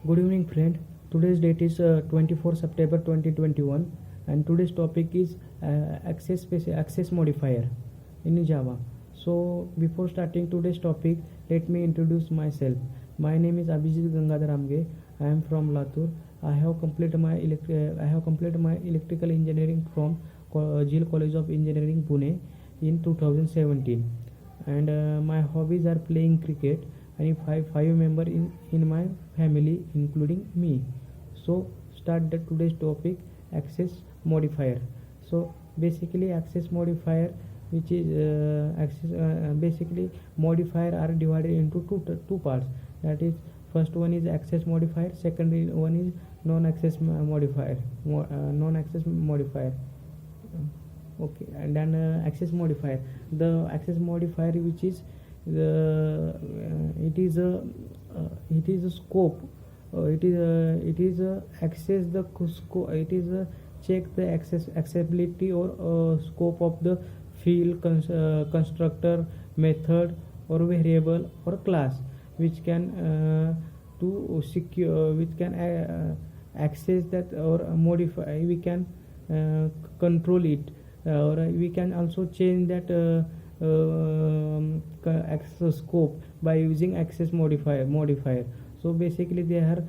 Good evening, friend. Today's date is 24 September 2021, and today's topic is access modifier in Java. So, before starting today's topic, let me introduce myself. My name is Abhijit Gangadhar Amge. I am from Latur. I have completed my electrical engineering from Jil College of Engineering, Pune, in 2017. And my hobbies are playing cricket, and five member in my family including me. So start the today's topic, access modifier. So basically access modifier, which is basically modifier are divided into two parts. That is, first one is access modifier, second one is non-access modifier. Non-access modifier. Okay, and then access modifier. The access modifier, which is the it is a scope. It is a access the scope. It is a check the accessibility or scope of the field, constructor, method, or variable or class, which can to secure, which can access that or modify. We can control it, or we can also change that access scope by using access modifier. So basically there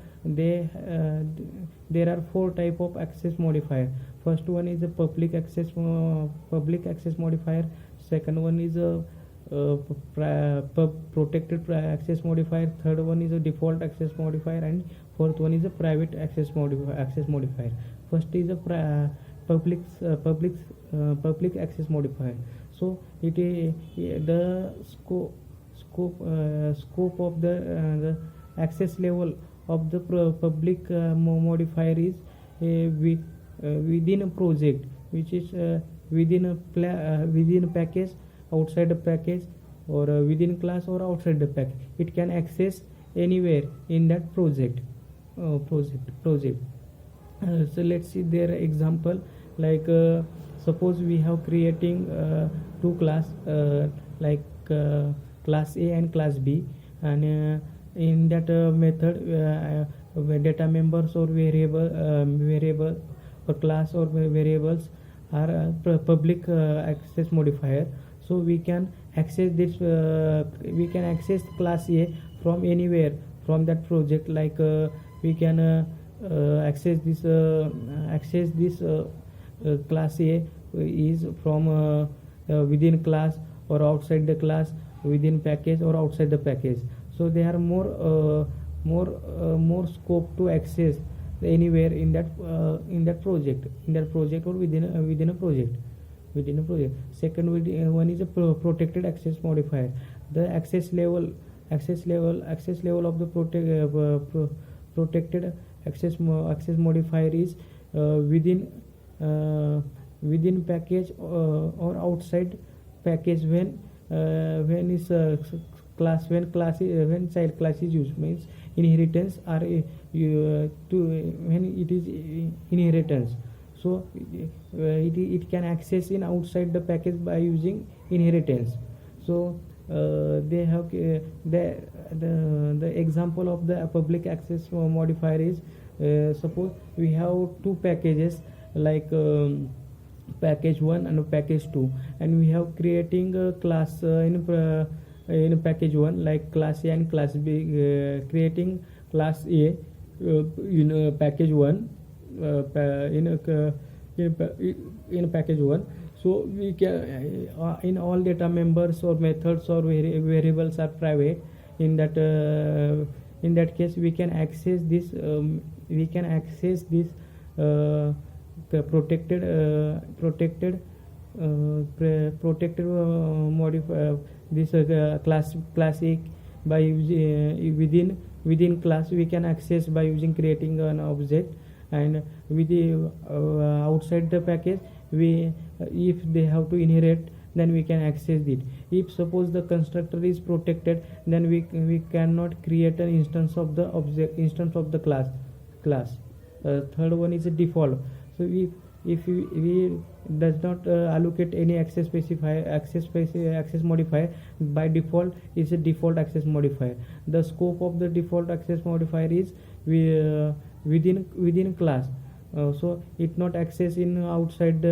are four type of access modifier. First one is a public access modifier. Second one is a protected access modifier. Third one is a default access modifier, and fourth one is a private access modifier. First is a public access modifier. So it is the scope of the access level of the public modifier is within a project, which is within a package, outside the package, or within class or outside the package. It can access anywhere in that project. So let's see their example. Like suppose we have creating two class, like class A and class B, and in that method data members or variable or class or variables are public access modifier. So we can access this we can access class A from anywhere from that project. Like we can access this class A is from within class or outside the class, within package or outside the package. So there are more scope to access anywhere in that project or within a project. Second one is a protected access modifier. The access level of the protected access modifier is within package or outside package when child class is used. Means inheritance are when it is inheritance. So it can access in outside the package by using inheritance. So they have the example of the public access modifier is, suppose we have two packages, like package 1 and package 2, and we have creating a class in package 1, like class A and class B, creating class A in package 1 in package 1. So we can in all data members or methods or variables are private. In that case we can access this protected modifier, this class A by using within class we can access by using creating an object, and with the outside the package we if they have to inherit, then we can access it. If suppose the constructor is protected, then we cannot create an instance of the object, instance of the class. Third one is a default. So if we does not allocate any access modifier, by default is a default access modifier. The scope of the default access modifier is within class. So it not access in outside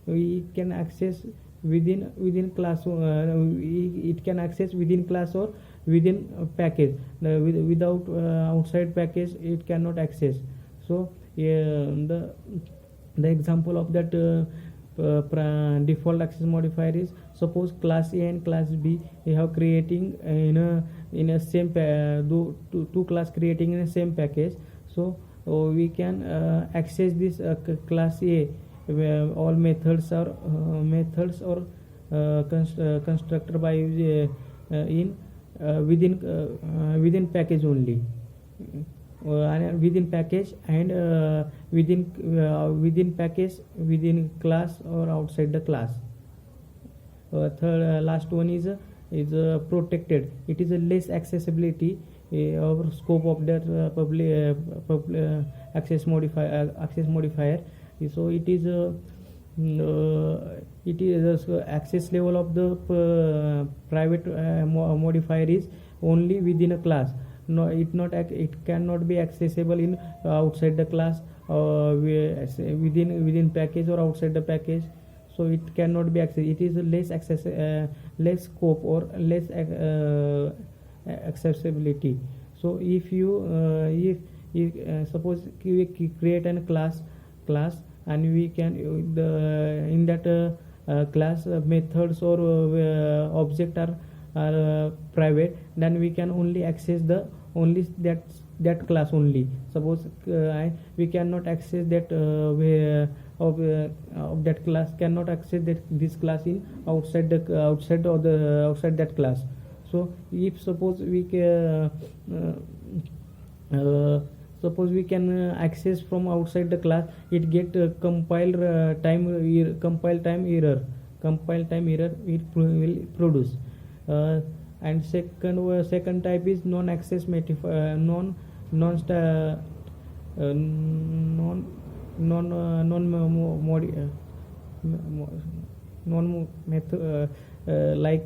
we can access within class. It can access within class or within package. Without outside package it cannot access. So the example of that default access modifier is, suppose class A and class B we have creating in a same two class creating in a same package. So we can access this class A where all methods or constructor by in within package only. Within package and within package, within class or outside the class. Last one is protected. It is a less accessibility or scope of that access modifier. So it is access level of the private modifier is only within a class. No, it cannot be accessible in outside the class within package or outside the package. So it cannot be accessed. It is less scope or less accessibility. So if you suppose we create a class and we can in that class methods or object are private, then we can only access that class only. Suppose we cannot access that of that class, cannot access this class in outside that class. So if suppose we can access from outside the class, it get compile time error it will produce. And second type is non-access like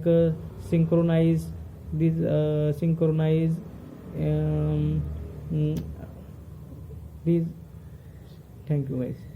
synchronize these. Thank you guys.